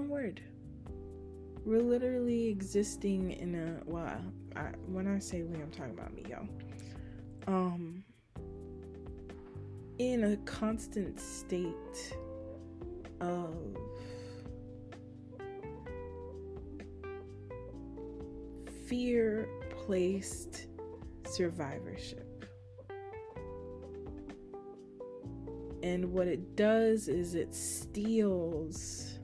one word. We're literally existing in when I say we, I'm talking about me, y'all. In a constant state of fear-placed survivorship. And what it does is it steals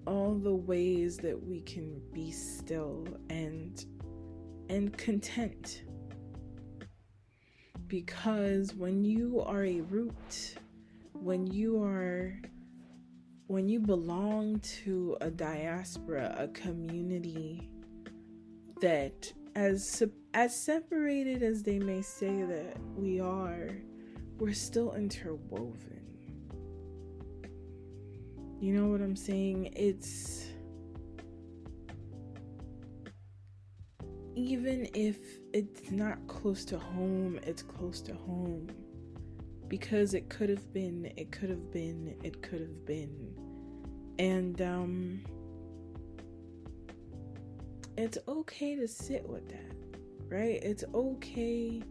all the ways that we can be still and content. Because when you are a root, when you belong to a diaspora, a community that as separated as they may say that we are, we're still interwoven. You know what I'm saying? It's, even if it's not close to home, it's close to home. Because it could have been. And it's okay to sit with that, right? It's okay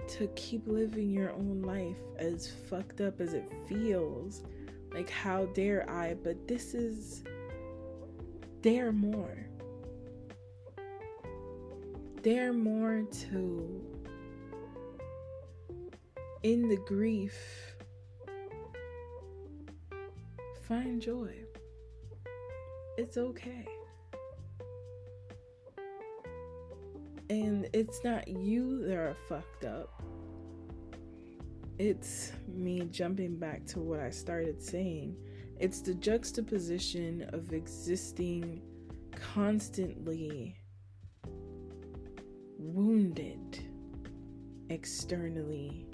to keep living your own life, as fucked up as it feels. Like, how dare I? But this is, they're more. They're more to, in the grief, find joy. It's okay. And it's not you that are fucked up. It's me jumping back to what I started saying. It's the juxtaposition of existing constantly wounded externally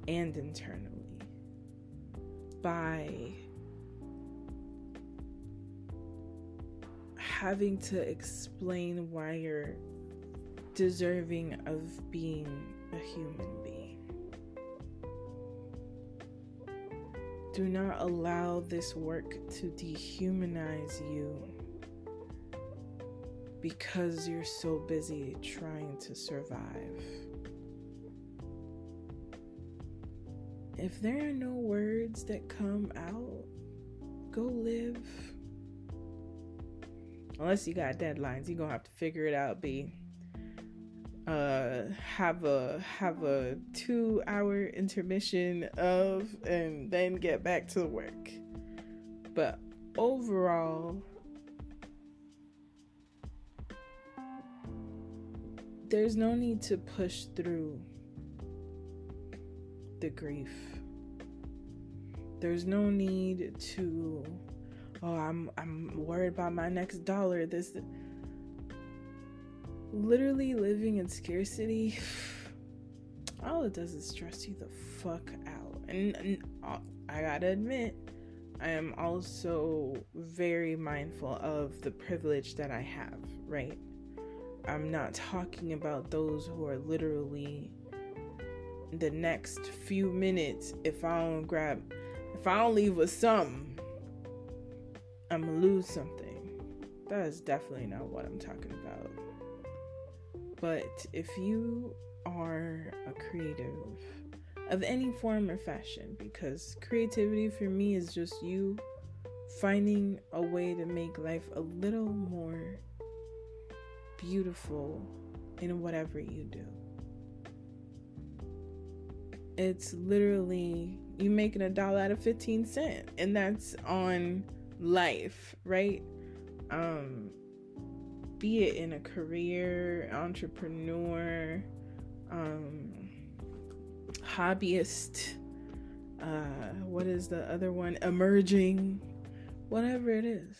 and internally by having to explain why you're deserving of being a human being. Do not allow this work to dehumanize you because you're so busy trying to survive. If there are no words that come out, go live. Unless you got deadlines, you're gonna have to figure it out, B. Have a 2-hour intermission and then get back to work. But overall, there's no need to push through the grief. There's no need to, I'm worried about my next dollar. Literally living in scarcity, all it does is stress you the fuck out. And I gotta admit, I am also very mindful of the privilege that I have, right? I'm not talking about those who are literally the next few minutes, if I don't leave with something, I'm gonna lose something. That is definitely not what I'm talking about. But if you are a creative of any form or fashion, because creativity for me is just you finding a way to make life a little more beautiful in whatever you do. It's literally you making $1 out of 15 cents, and that's on life, right? Be it in a career, entrepreneur, hobbyist, what is the other one? Emerging, whatever it is.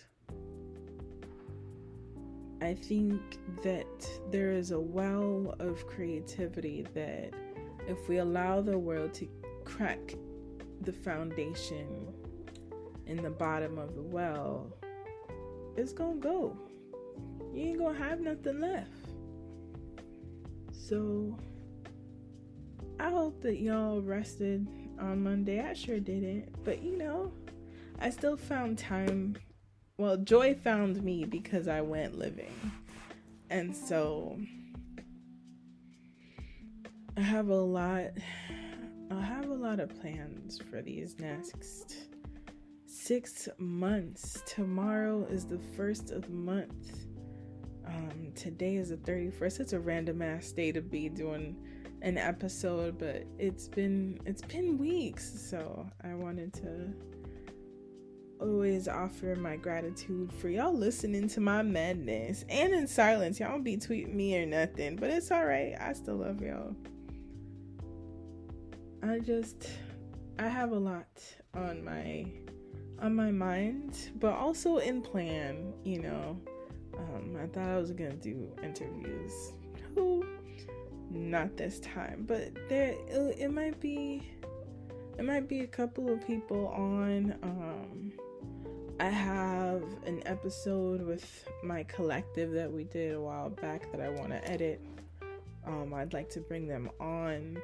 I think that there is a well of creativity that if we allow the world to crack the foundation in the bottom of the well, it's gonna go. You ain't gonna have nothing left. So I hope that y'all rested on Monday. I sure didn't, but I still found time. Well, joy found me because I went living. And so I have a lot of plans for these next 6 months. Tomorrow is the 1st of the month. Today is the 31st. It's a random ass day to be doing an episode, but it's been weeks, so I wanted to always offer my gratitude for y'all listening to my madness, and in silence. Y'all don't be tweeting me or nothing, but it's all right. I still love y'all. I have a lot on my mind, but also in plan, you know. I thought I was gonna do interviews. Not this time, but it might be a couple of people on. I have an episode with my collective that we did a while back that I want to edit. I'd like to bring them on.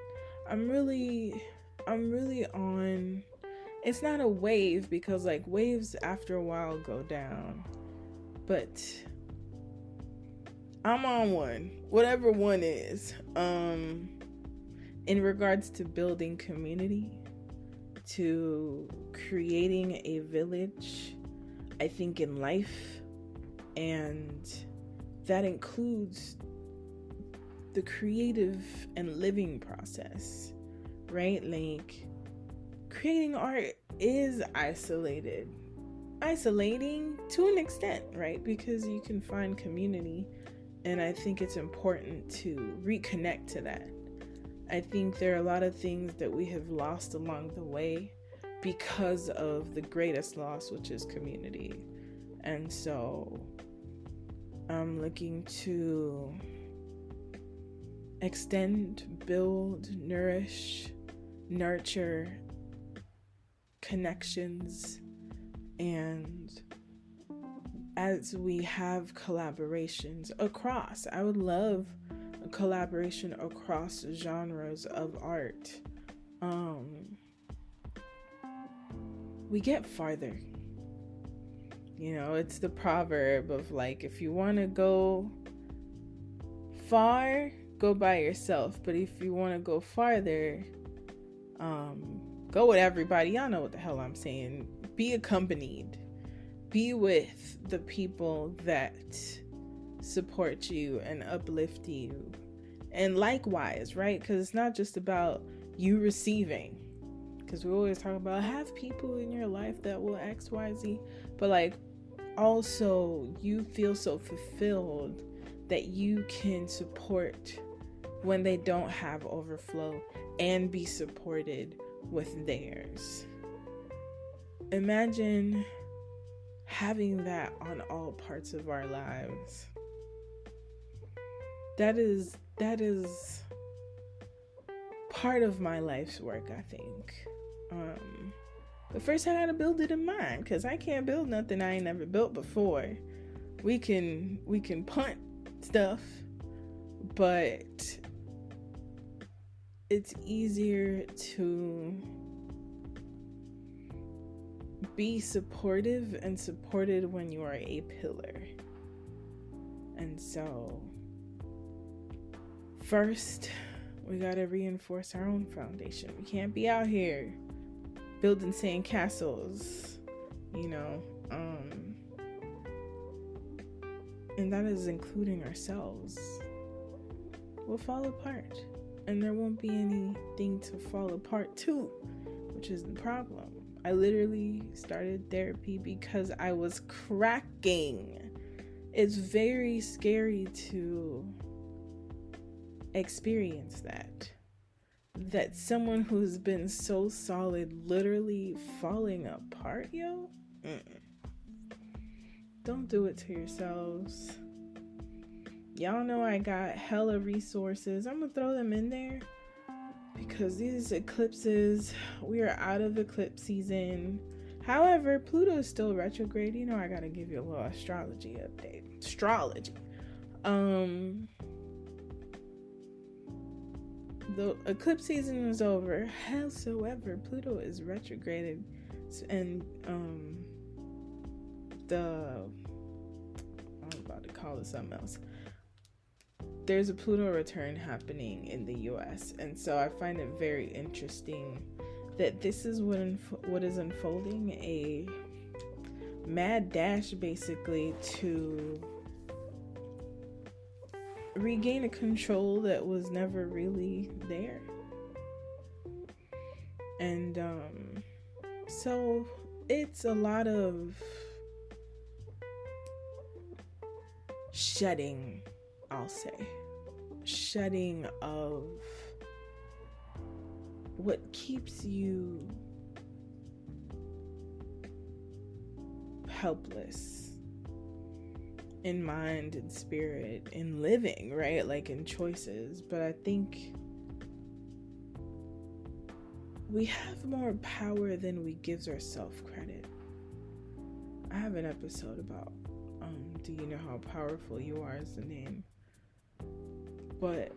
I'm really on. It's not a wave, because like waves after a while go down, but I'm on one, whatever one is, in regards to building community, to creating a village, I think, in life, and that includes the creative and living process, right? Like, creating art is isolating to an extent, right? Because you can find community, and I think it's important to reconnect to that. I think there are a lot of things that we have lost along the way because of the greatest loss, which is community. And so I'm looking to extend, build, nourish, nurture connections, and as we have collaborations across, I would love a collaboration across genres of art. We get farther. You know, it's the proverb of like, if you want to go far, go by yourself. But if you want to go farther, go with everybody. Y'all know what the hell I'm saying. Be accompanied. Be with the people that support you and uplift you. And likewise, right? Because it's not just about you receiving. Because we always talk about have people in your life that will X, Y, Z. But like, also you feel so fulfilled that you can support when they don't have overflow and be supported with theirs. Imagine having that on all parts of our lives. That is part of my life's work, I think. But first I gotta build it in mine, because I can't build nothing I ain't never built before. We can punt stuff, but it's easier to be supportive and supported when you are a pillar. And so first we gotta reinforce our own foundation. We can't be out here building sand castles, you know, and that is including ourselves. We'll fall apart, and there won't be anything to fall apart to, which is the problem. I literally started therapy because I was cracking. It's very scary to experience that someone who's been so solid literally falling apart, yo. Don't do it to yourselves. Y'all know I got hella resources. I'm gonna throw them in there because these eclipses, we are out of eclipse season. However, Pluto is still retrograde. You know I gotta give you a little astrology update. Astrology. The eclipse season is over. Howsoever, Pluto is retrograded And I'm about to call it something else. There's a Pluto return happening in the US, and so I find it very interesting that this is what is unfolding, a mad dash basically to regain a control that was never really there. And so it's a lot of shedding, I'll say. Shedding of what keeps you helpless in mind and spirit, in living, right? Like in choices. But I think we have more power than we give ourselves credit. I have an episode about do you know how powerful you are is the name. But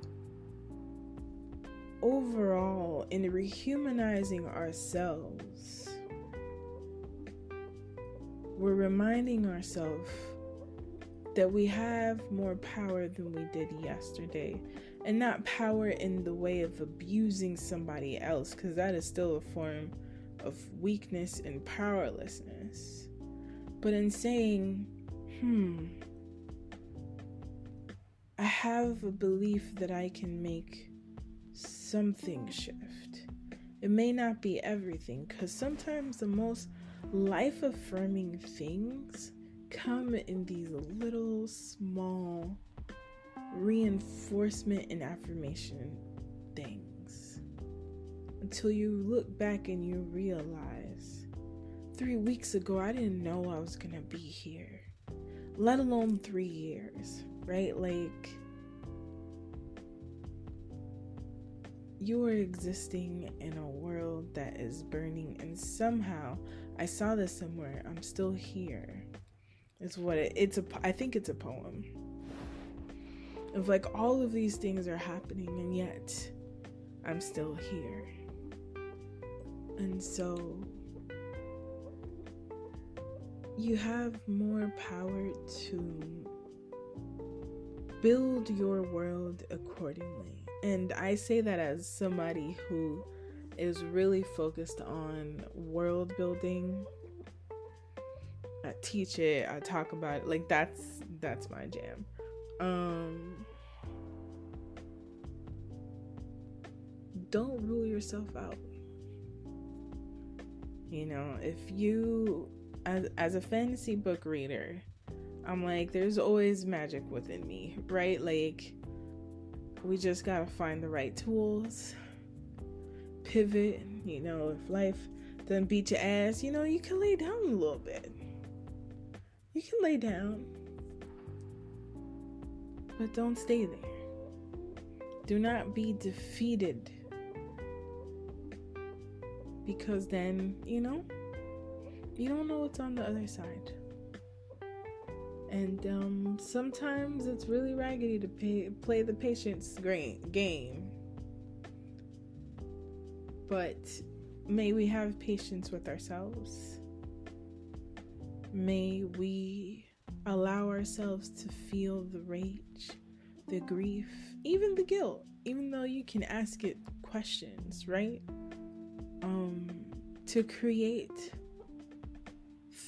overall, in rehumanizing ourselves, we're reminding ourselves that we have more power than we did yesterday. And not power in the way of abusing somebody else, because that is still a form of weakness and powerlessness. But in saying, I have a belief that I can make something shift. It may not be everything, because sometimes the most life-affirming things come in these little, small reinforcement and affirmation things, until you look back and you realize 3 weeks ago I didn't know I was gonna be here, let alone 3 years, right? Like, you are existing in a world that is burning, and somehow, I saw this somewhere, I'm still here. It's what I think it's a poem of like all of these things are happening and yet I'm still here. And so you have more power to build your world accordingly. And I say that as somebody who is really focused on world building. I teach it, I talk about it, like that's my jam. Don't rule yourself out. You know, if you, as a fantasy book reader, I'm like, there's always magic within me, right? Like, we just gotta find the right tools, pivot. You know, if life doesn't beat your ass, you know, you can lay down a little bit. You can lay down, but don't stay there. Do not be defeated, because then, you know, you don't know what's on the other side. And sometimes it's really raggedy to play the patience game. But may we have patience with ourselves. May we allow ourselves to feel the rage, the grief, even the guilt, even though you can ask it questions, right? To create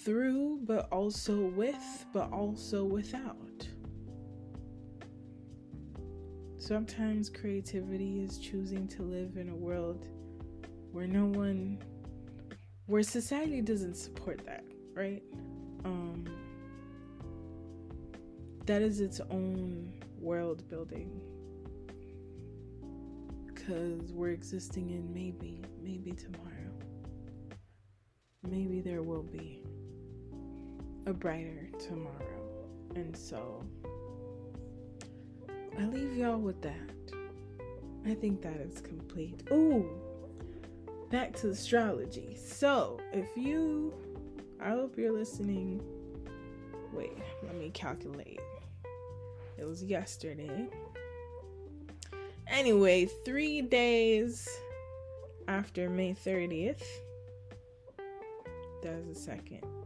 through, but also with, but also without. Sometimes creativity is choosing to live in a world where society doesn't support that, right? That is its own world building, because we're existing in maybe tomorrow. Maybe there will be a brighter tomorrow. And so I leave y'all with that. I think that is complete. Ooh, back to astrology. So I hope you're listening. Wait, let me calculate. It was yesterday. Anyway, 3 days after May 30th, That's a second.